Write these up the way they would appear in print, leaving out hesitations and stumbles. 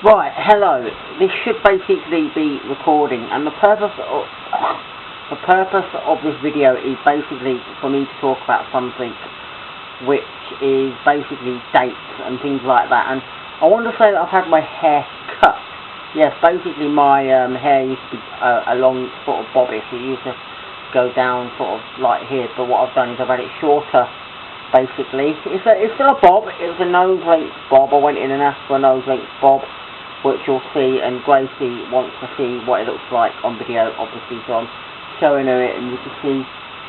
Right, hello. This should basically be recording, and the purpose of this video is basically for me to talk about something which is basically dates and things like that. And I want to say that I've had my hair cut. Yes, basically my hair used to be a long sort of bobbish. It used to go down sort of like here, but what I've done is I've had it shorter. Basically, it's still a bob. It's a nose length bob. I went in and asked for a nose length bob, which you'll see, and Gracie wants to see what it looks like on video, obviously, so I'm showing her it, and you can see,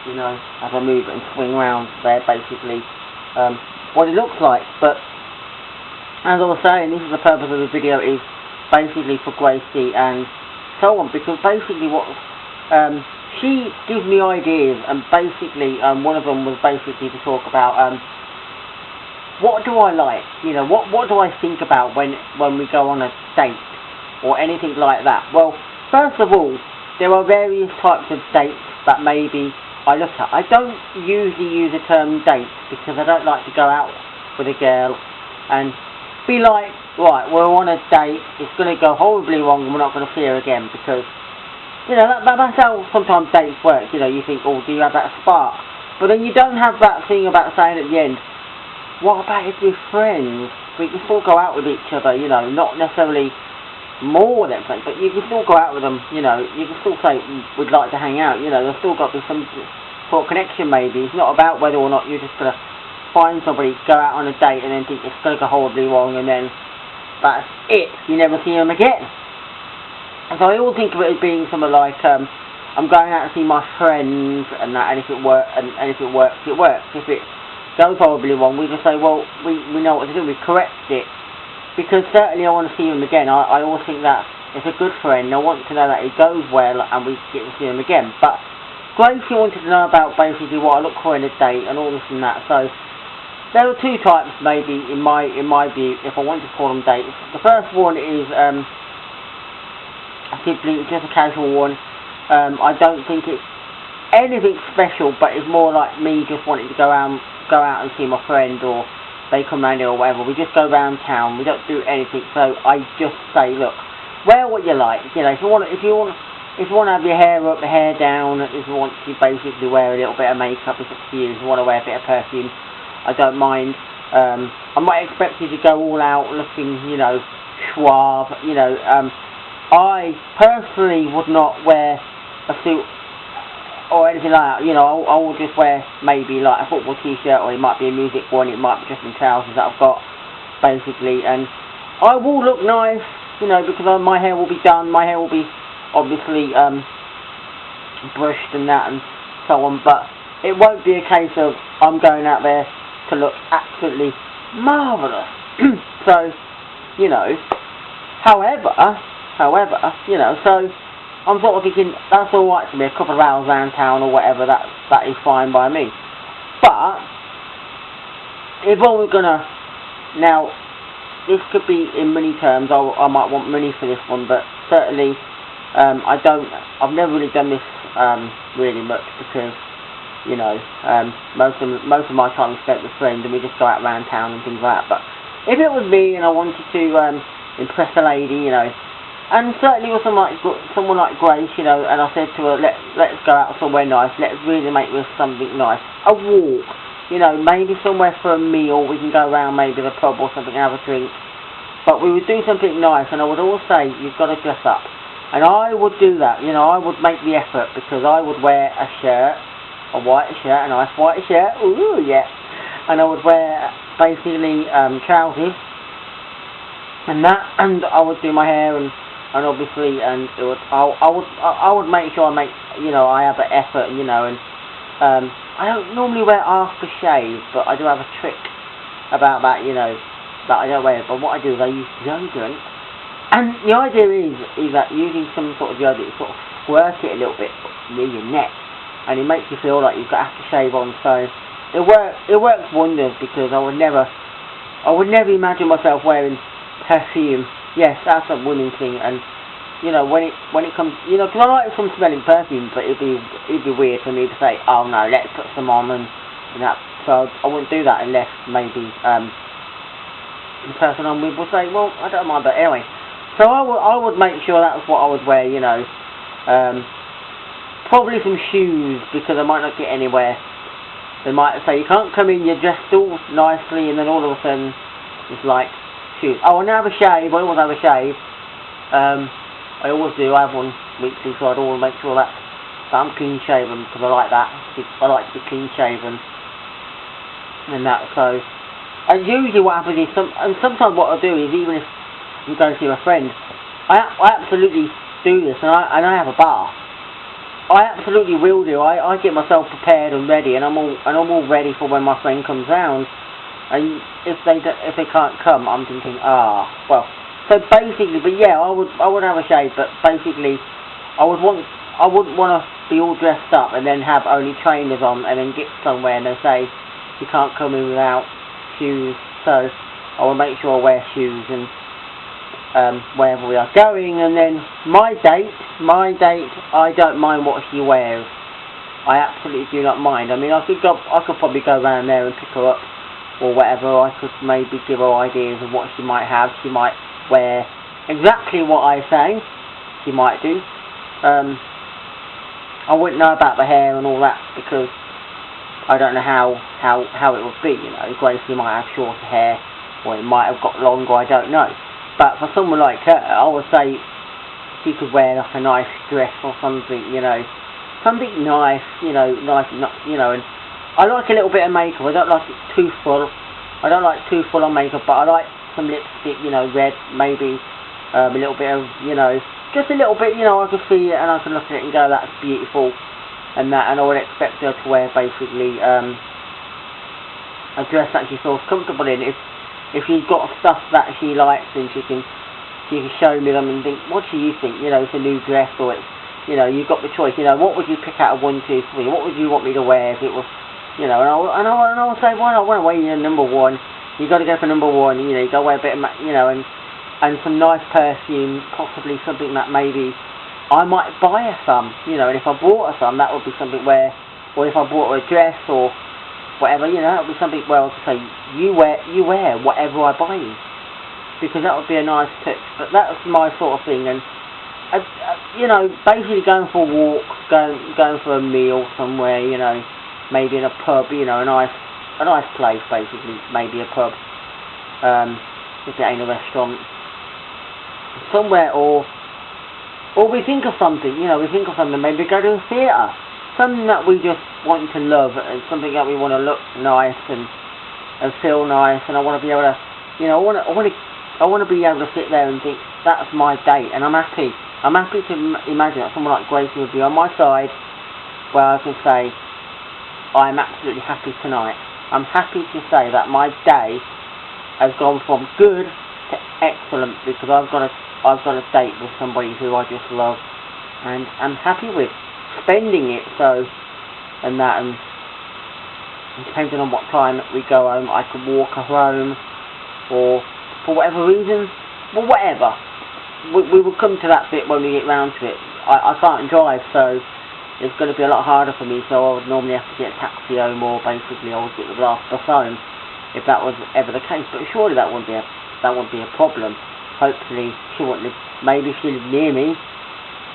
you know, as I move it and swing around there, basically, what it looks like. But as I was saying, this is the purpose of the video, is basically for Gracie and so on, because basically what she gives me ideas, and basically one of them was basically to talk about what do I like, you know, what do I think about when we go on a date or anything like that. Well, first of all, there are various types of dates that maybe I look at. I don't usually use the term date because I don't like to go out with a girl and be like, right, we're on a date, it's going to go horribly wrong and we're not going to see her again, because, you know, that's how sometimes dates work. You know, you think, oh, do you have that spark? But then you don't have that thing about saying at the end, what about if we're friends? We can still go out with each other, you know, not necessarily more than friends, but you can still go out with them, you know, you can still say, we'd like to hang out, you know, there's still got to be some sort of connection maybe. It's not about whether or not you're just going to find somebody, go out on a date and then think it's going to go horribly wrong and then that's it, you never see them again. And so I always think of it as being something like, I'm going out to see my friends and that, and if it works, and if it works, it works. If it goes horribly wrong, we just say, well, we know what to do, we correct it. Because certainly I want to see him again. I always think that it's a good friend, I want to know that it goes well and we get to see him again. But Gracie wanted to know about basically what I look for in a date and all this and that. So there are two types maybe in my view, if I want to call them dates. The first one is simply just a casual one. I don't think it's anything special, but it's more like me just wanting to go out and see my friend, or they come round here or whatever. We just go round town, we don't do anything. So I just say, look, wear what you like. You know, if you want to have your hair up, the hair down, if you want to basically wear a little bit of makeup, it's up to you. If you want to wear a bit of perfume, I don't mind. I'm not expecting you to go all out looking, you know, suave, you know. I personally would not wear a suit or anything like that. You know, I will just wear maybe like a football t-shirt, or it might be a music one, it might be just some trousers that I've got, basically. And I will look nice, you know, because my hair will be done, my hair will be obviously brushed and that and so on, but it won't be a case of I'm going out there to look absolutely marvellous. So, you know, however, you know, so I'm sort of thinking that's alright to me, a couple of hours around town or whatever, that is fine by me. But if I was gonna, now this could be in money terms, I might want money for this one, but certainly I've never really done this really much, because, you know, most of my time is spent with friends and we just go out around town and things like that. But if it was me and I wanted to impress a lady, you know, and certainly with someone like Grace, you know, and I said to her, let's go out somewhere nice, let's really make this something nice, a walk, you know, maybe somewhere for a meal, we can go around maybe the pub or something and have a drink, but we would do something nice. And I would always say, you've got to dress up, and I would do that, you know, I would make the effort, because I would wear a shirt, a white shirt, a nice white shirt, ooh, yeah, and I would wear basically trousers and that, and I would do my hair and obviously, and it would, I would make sure you know, I have an effort, you know, and I don't normally wear aftershave, but I do have a trick about that, you know, that I don't wear. But what I do is I use deodorant, and the idea is that using some sort of deodorant, you sort of squirt it a little bit near your neck, and it makes you feel like you've got aftershave on. So it works wonders, because I would never imagine myself wearing perfume. Yes, that's a woman thing, and you know, when it comes, you know, because I like some smelling perfume, but it'd be weird for me to say, oh no, let's put some on and that. So I wouldn't do that unless maybe the person I'm with will say, well, I don't mind, but anyway. So I would make sure that's what I would wear, you know. Probably some shoes, because I might not get anywhere. They might say, you can't come in, you're dressed all nicely, and then all of a sudden, it's like, shoes. Oh, I now have a shave, I always have a shave. I always do, I have one weekly, so I'd always make sure that I'm clean shaven, because I like that. I like to be clean shaven. And that, so. And usually what happens is, sometimes what I'll do is, even if I'm going to see a friend, I absolutely do this, and I have a bath. I absolutely will do. I get myself prepared and ready, and I'm all ready for when my friend comes round. And if they can't come, I'm thinking, well. So basically, but yeah, I would have a shave, but basically, I wouldn't want to be all dressed up and then have only trainers on, and then get somewhere and they say you can't come in without shoes. So I will make sure I wear shoes and wherever we are going. And then my date, I don't mind what she wears. I absolutely do not mind. I mean, I could probably go around there and pick her up or whatever. I could maybe give her ideas of what she might have. She might wear exactly what I say. She might do. I wouldn't know about the hair and all that, because I don't know how it would be, you know. Gracie might have shorter hair, or it might have got longer, I don't know. But for someone like her, I would say she could wear like a nice dress or something, you know. Something nice, you know, you know. And I like a little bit of makeup. I don't like it too full. I don't like too full on makeup, but I like some lipstick, you know, red, maybe a little bit of, you know, just a little bit, you know. I can see it and I can look at it and go, that's beautiful, and that. And I would expect her to wear basically a dress that she feels comfortable in. If she's got stuff that she likes, and she can show me them and think, what do you think? You know, it's a new dress, or it's, you know, you've got the choice. You know, what would you pick out of 1, 2, 3? What would you want me to wear if it was, you know? And I will say, well, I want to wear you number 1. You got to go for number 1. You know, you got to wear a bit of, you know, and some nice perfume, possibly something that maybe I might buy her some. You know, and if I bought her some, that would be something where, or if I bought her a dress or whatever, you know, that would be something where I could say, you wear whatever I buy you, because that would be a nice touch. But that's my sort of thing. And you know, basically going for a walk, going for a meal somewhere, you know, maybe in a pub, you know, a nice place, basically, maybe a pub, if it ain't a restaurant, somewhere, or we think of something, you know, maybe go to a theatre, something that we just want to love, and something that we want to look nice and feel nice. And I want to be able to, you know, I want to be able to sit there and think, that's my date, and I'm happy to imagine that someone like Gracie would be on my side, where I can say, I'm absolutely happy tonight. I'm happy to say that my day has gone from good to excellent, because I've got a date with somebody who I just love, and I'm happy with spending it. So, and depending on what time we go home, I could walk her home, or for whatever reason, well, whatever. We will come to that bit when we get round to it. I can't drive, so it's going to be a lot harder for me, so I would normally have to get a taxi home, or basically I would get the last bus home, if that was ever the case. But surely that wouldn't be a problem. Hopefully she wouldn't live, maybe if she lived near me,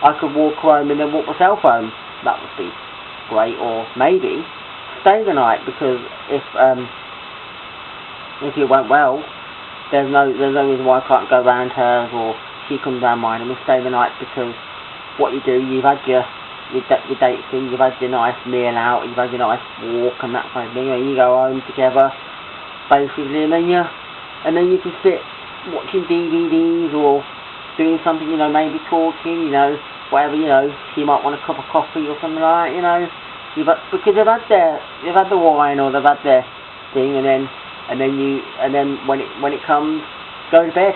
I could walk home and then walk myself home. That would be great. Or maybe stay the night, because if it went well, there's no reason why I can't go round hers, or she comes round mine, and we stay the night. Because what you do, you've had your date thing, you've had your nice meal out, you've had your nice walk and that kind of thing, and you go home together, basically, and then you can sit watching DVDs or doing something, you know, maybe talking, you know, whatever, you know. She might want a cup of coffee or something like that, you know. Because they've had the wine, or they've had their thing, and then when it comes, go to bed.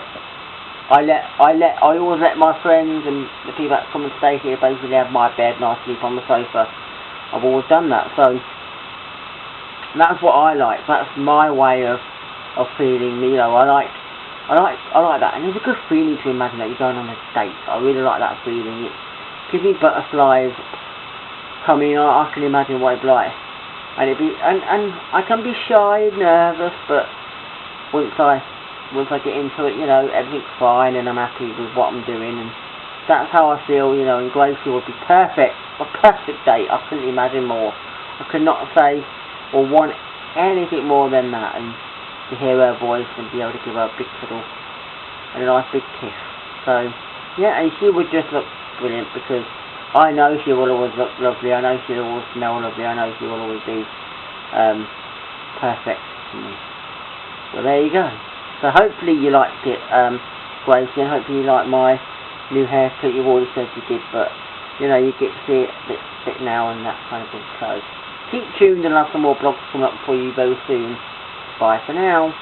I always let my friends and the people that come and stay here basically have my bed, and I sleep on the sofa. I've always done that, so that's what I like. That's my way of feeling. You know, I like that, and it's a good feeling to imagine that you're going on a date. I really like that feeling. It gives me butterflies coming. I can imagine what it'd be like, and I can be shy and nervous, but once I once I get into it, you know, everything's fine and I'm happy with what I'm doing, and that's how I feel, you know, and Gracie would be perfect, a perfect date. I couldn't imagine more. I could not say or want anything more than that, and to hear her voice and be able to give her a big cuddle and a nice big kiss. So, yeah, and she would just look brilliant, because I know she will always look lovely, I know she will always smell lovely, I know she will always be perfect to me. Well, there you go. So hopefully you liked it, Gracie, and hopefully you like my new haircut. You've already said you did, but you know, you get to see it a bit now and that kind of thing. So keep tuned, and I'll have some more blogs coming up for you very soon. Bye for now.